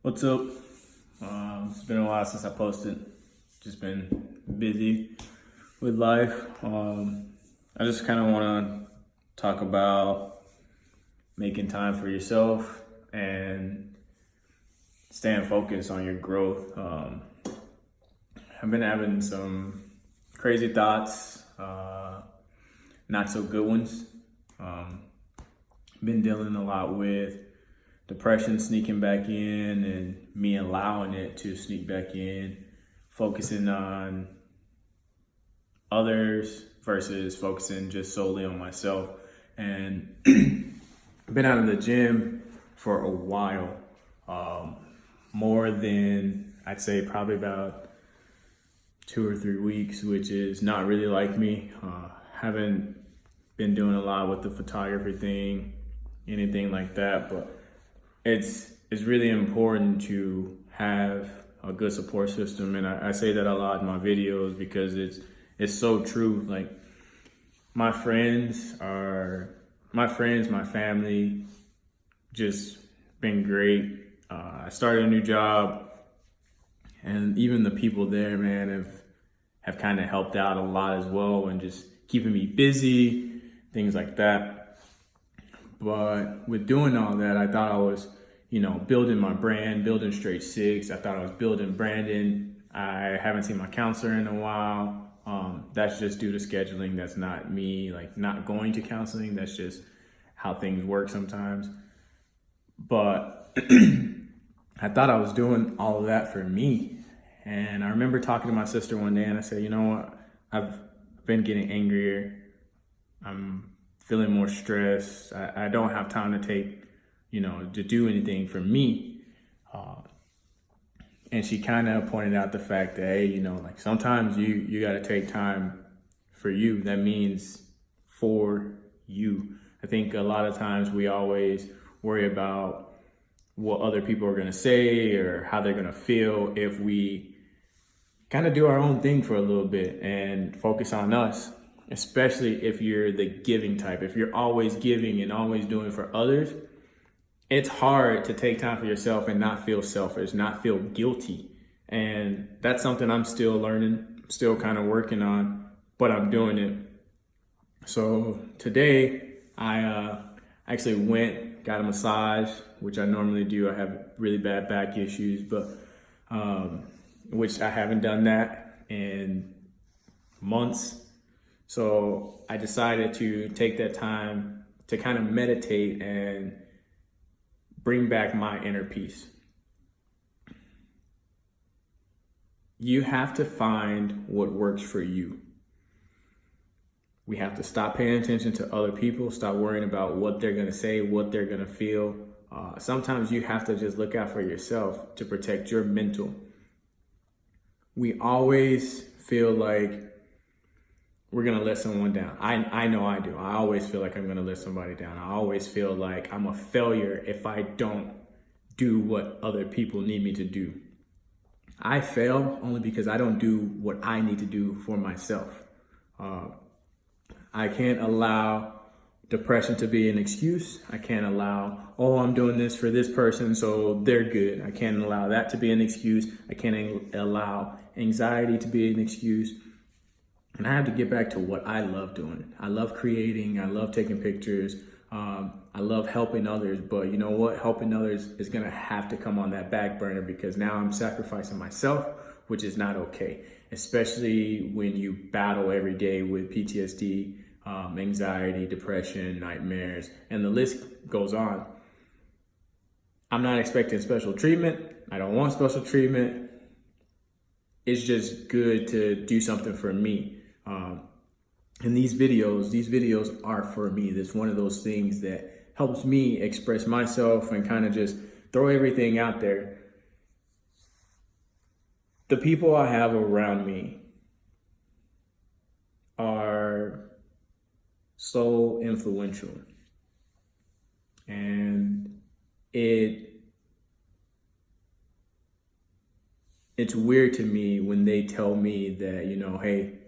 What's up? It's been a while since I posted. Just been busy with life. I just kind of want to talk about making time for yourself and staying focused on your growth. I've been having some crazy thoughts, not so good ones. Been dealing a lot with depression sneaking back in and me allowing it to sneak back in, focusing on others versus focusing just solely on myself. And I've been out of the gym for a while, more than I'd say probably about 2 or 3 weeks, which is not really like me. Haven't been doing a lot with the photography thing, anything like that, but it's really important to have a good support system, and I say that a lot in my videos because it's so true. Like my family, just been great. I started a new job, and even the people there, man, have kind of helped out a lot as well, and just keeping me busy, things like that. But with doing all that, I thought I was, building my brand, building Straight Six. I thought I was building Brandon. I haven't seen my counselor in a while. That's just due to scheduling. That's not me, like, not going to counseling. That's just how things work sometimes. But I thought I was doing all of that for me. And I remember talking to my sister one day and I said, you know what? I've been getting angrier. I'm feeling more stressed. I don't have time to take, to do anything for me. And she kind of pointed out the fact that, hey, like sometimes you got to take time for you. That means for you. I think a lot of times we always worry about what other people are going to say or how they're going to feel if we kind of do our own thing for a little bit and focus on us. Especially if you're the giving type. If you're always giving and always doing for others, it's hard to take time for yourself and not feel selfish, not feel guilty. And that's something I'm still learning, still kind of working on, but I'm doing it. So today I actually got a massage, which I normally do. I have really bad back issues, but which I haven't done that in months. So I decided to take that time to kind of meditate and bring back my inner peace. You have to find what works for you. We have to stop paying attention to other people, stop worrying about what they're going to say, what they're going to feel. Sometimes you have to just look out for yourself to protect your mental. We always feel like we're going to let someone down. I know I do. I always feel like I'm going to let somebody down. I always feel like I'm a failure if I don't do what other people need me to do. I fail only because I don't do what I need to do for myself. I can't allow depression to be an excuse. I can't allow, I'm doing this for this person, so they're good. I can't allow that to be an excuse. I can't allow anxiety to be an excuse. And I have to get back to what I love doing. I love creating. I love taking pictures. I love helping others. But you know what? Helping others is going to have to come on that back burner because now I'm sacrificing myself, which is not okay. Especially when you battle every day with PTSD, anxiety, depression, nightmares, and the list goes on. I'm not expecting special treatment. I don't want special treatment. It's just good to do something for me. And these videos are for me. It's one of those things that helps me express myself and kind of just throw everything out there. The people I have around me are so influential. And it's weird to me when they tell me that, hey,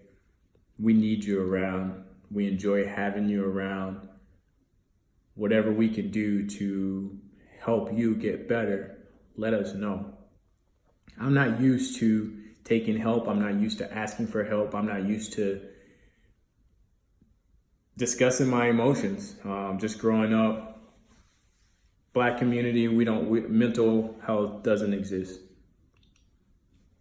we need you around. We enjoy having you around. Whatever we can do to help you get better, let us know. I'm not used to taking help. I'm not used to asking for help. I'm not used to discussing my emotions. Just growing up, Black community, mental health doesn't exist.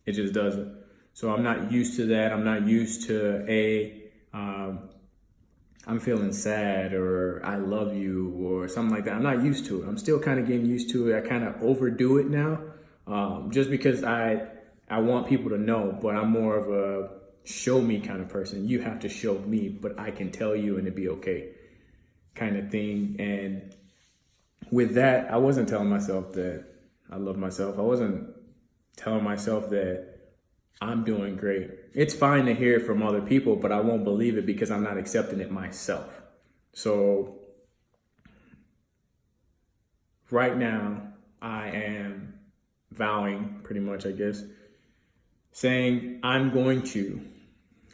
It just doesn't. So I'm not used to that. I'm not used to I'm feeling sad or I love you or something like that. I'm not used to it. I'm still kind of getting used to it. I kind of overdo it now, just because I want people to know, but I'm more of a show me kind of person. You have to show me, but I can tell you and it'd be okay kind of thing. And with that, I wasn't telling myself that I love myself. I wasn't telling myself that I'm doing great. It's fine to hear it from other people, but I won't believe it because I'm not accepting it myself. So right now, I am vowing pretty much, I guess, saying I'm going to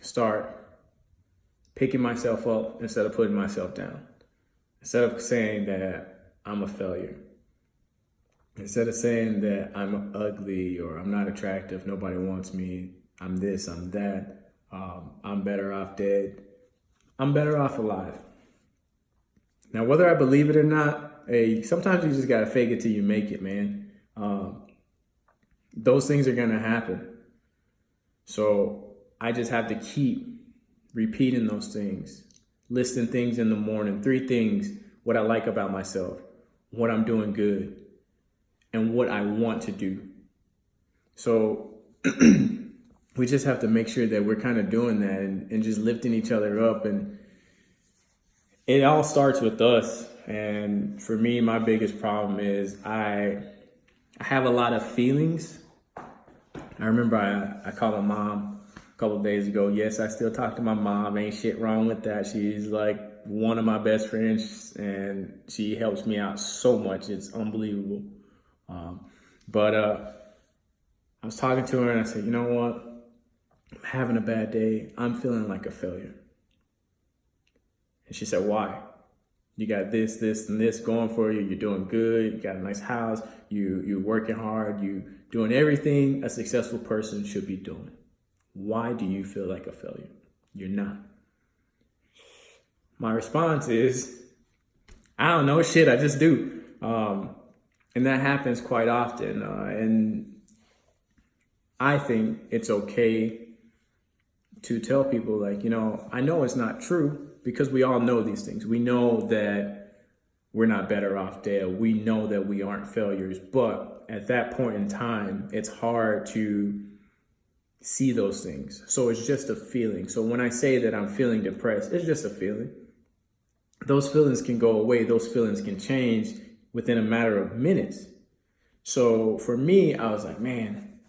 start picking myself up instead of putting myself down. Instead of saying that I'm a failure. Instead of saying that I'm ugly or I'm not attractive, nobody wants me, I'm this, I'm that, I'm better off dead, I'm better off alive. Now, whether I believe it or not, hey, sometimes you just gotta fake it till you make it, man. Those things are gonna happen. So I just have to keep repeating those things, listing things in the morning, 3 things, what I like about myself, what I'm doing good, and what I want to do. So we just have to make sure that we're kind of doing that and just lifting each other up. And it all starts with us. And for me, my biggest problem is I have a lot of feelings. I remember I called my mom a couple of days ago. Yes, I still talk to my mom. Ain't shit wrong with that. She's like one of my best friends and she helps me out so much. It's unbelievable. But I was talking to her and I said, you know what? I'm having a bad day. I'm feeling like a failure. And she said, why? You got this, this, and this going for you. You're doing good. You got a nice house. You're working hard. You doing everything a successful person should be doing. Why do you feel like a failure? You're not. My response is, I don't know, shit, I just do. And that happens quite often. And I think it's okay to tell people, like, you know, I know it's not true because we all know these things. We know that we're not better off dead. We know that we aren't failures. But at that point in time, it's hard to see those things. So it's just a feeling. So when I say that I'm feeling depressed, it's just a feeling. Those feelings can go away. Those feelings can change within a matter of minutes. So for me, I was like, man,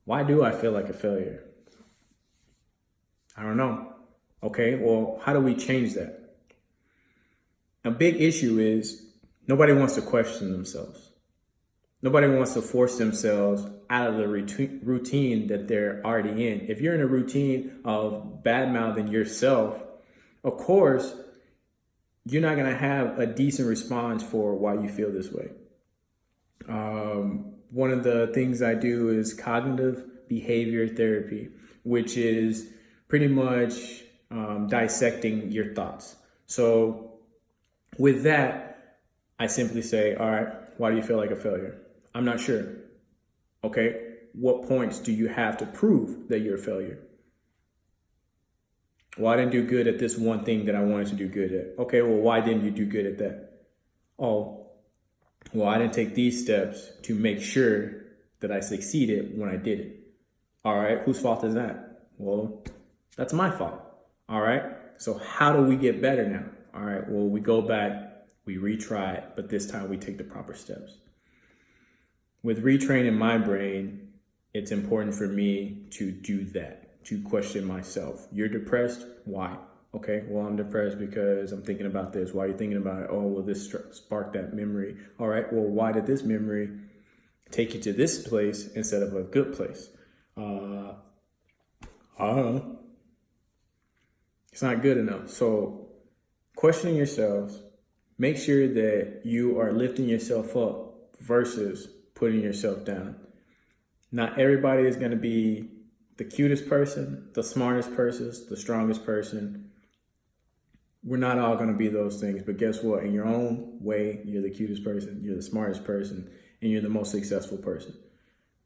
why do I feel like a failure? I don't know. Okay, well, how do we change that? A big issue is nobody wants to question themselves. Nobody wants to force themselves out of the routine that they're already in. If you're in a routine of bad-mouthing yourself, of course, you're not going to have a decent response for why you feel this way. One of the things I do is cognitive behavior therapy, which is pretty much dissecting your thoughts. So with that, I simply say, all right, why do you feel like a failure? I'm not sure. Okay, what points do you have to prove that you're a failure? Well, I didn't do good at this one thing that I wanted to do good at. Okay, well, why didn't you do good at that? Oh, well, I didn't take these steps to make sure that I succeeded when I did it. All right, whose fault is that? Well, that's my fault. All right, so how do we get better now? All right, well, we go back, we retry it, but this time we take the proper steps. With retraining my brain, it's important for me to do that, to question myself. You're depressed? Why? Okay, well, I'm depressed because I'm thinking about this. Why are you thinking about it? Oh, well, this sparked that memory. All right, well, why did this memory take you to this place instead of a good place? I don't know. It's not good enough. So questioning yourselves, make sure that you are lifting yourself up versus putting yourself down. Not everybody is going to be the cutest person, the smartest person, the strongest person. We're not all going to be those things, but guess what? In your own way, you're the cutest person, you're the smartest person, and you're the most successful person.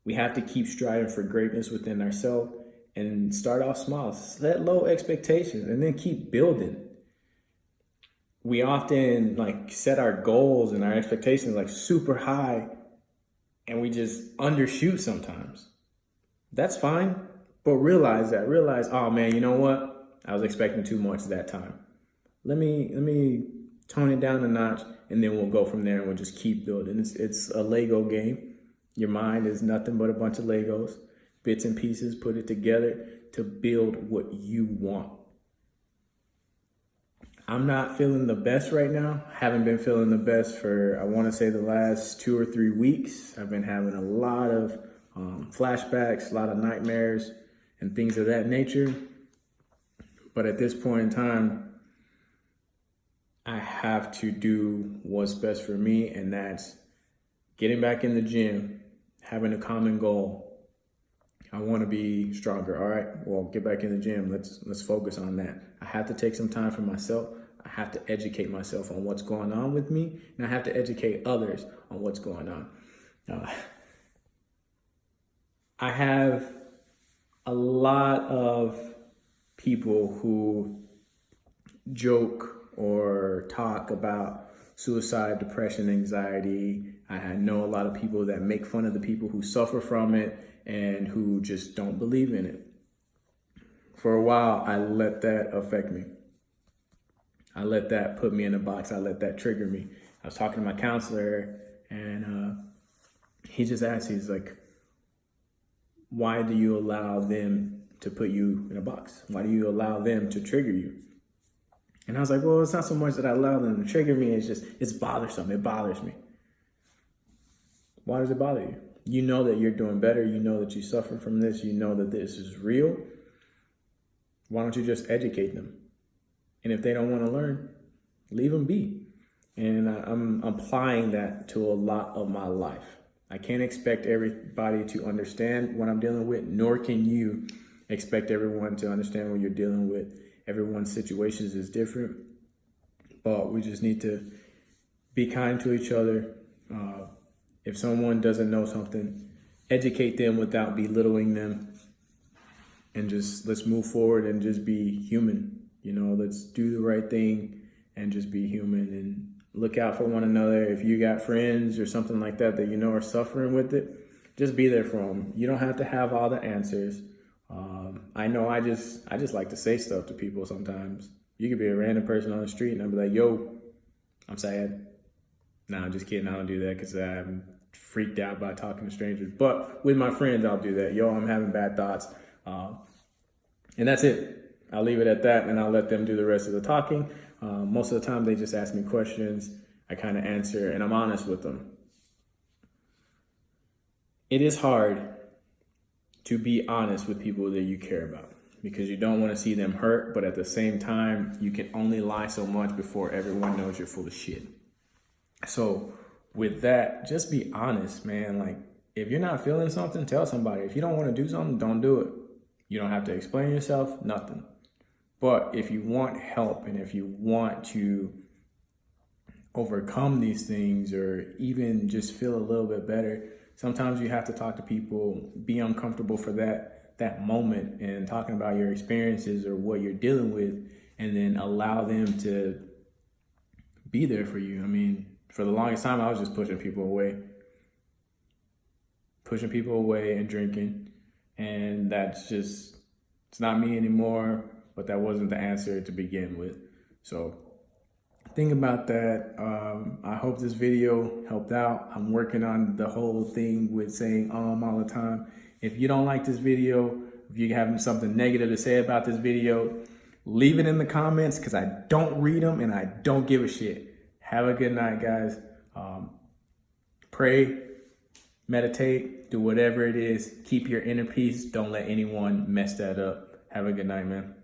We have to keep striving for greatness within ourselves and start off small, set low expectations, and then keep building. We often set our goals and our expectations super high, and we just undershoot sometimes. That's fine, but realize, oh man, you know what? I was expecting too much that time. Let me tone it down a notch, and then we'll go from there, and we'll just keep building. It's a Lego game. Your mind is nothing but a bunch of Legos, bits and pieces, put it together to build what you want. I'm not feeling the best right now. Haven't been feeling the best for, I want to say, the last 2 or 3 weeks. I've been having a lot of flashbacks, a lot of nightmares, and things of that nature. But at this point in time, I have to do what's best for me, and that's getting back in the gym, having a common goal. I want to be stronger. All right, well, get back in the gym. Let's focus on that. I have to take some time for myself. I have to educate myself on what's going on with me, and I have to educate others on what's going on. I have a lot of people who joke or talk about suicide, depression, anxiety. I know a lot of people that make fun of the people who suffer from it and who just don't believe in it. For a while, I let that affect me. I let that put me in a box. I let that trigger me. I was talking to my counselor, and he just asked, he's like, why do you allow them to put you in a box? Why do you allow them to trigger you? And I was like, well, it's not so much that I allow them to trigger me. It's bothersome. It bothers me. Why does it bother you? You know that you're doing better. You know that you suffer from this. You know that this is real. Why don't you just educate them? And if they don't want to learn, leave them be. And I'm applying that to a lot of my life. I can't expect everybody to understand what I'm dealing with, nor can you expect everyone to understand what you're dealing with. Everyone's situations is different, but we just need to be kind to each other. If someone doesn't know something, educate them without belittling them, and just let's move forward and just be human. Let's do the right thing and just be human and look out for one another. If you got friends or something like that that are suffering with it, just be there for them. You don't have to have all the answers. I know I just like to say stuff to people sometimes. You could be a random person on the street and I'll be like, yo, I'm sad. No, I'm just kidding. I don't do that because I'm freaked out by talking to strangers. But with my friends, I'll do that. Yo, I'm having bad thoughts. And that's it. I'll leave it at that, and I'll let them do the rest of the talking. Most of the time, they just ask me questions. I kind of answer, and I'm honest with them. It is hard to be honest with people that you care about because you don't want to see them hurt, but at the same time, you can only lie so much before everyone knows you're full of shit. So with that, just be honest, man. If you're not feeling something, tell somebody. If you don't want to do something, don't do it. You don't have to explain yourself, nothing. But if you want help and if you want to overcome these things or even just feel a little bit better, sometimes you have to talk to people, be uncomfortable for that moment and talking about your experiences or what you're dealing with, and then allow them to be there for you. I mean, for the longest time, I was just pushing people away and drinking. And it's not me anymore, but that wasn't the answer to begin with. So think about that. I hope this video helped out. I'm working on the whole thing with saying all the time. If you don't like this video, if you have something negative to say about this video, leave it in the comments because I don't read them and I don't give a shit. Have a good night, guys. Pray, meditate, do whatever it is. Keep your inner peace. Don't let anyone mess that up. Have a good night, man.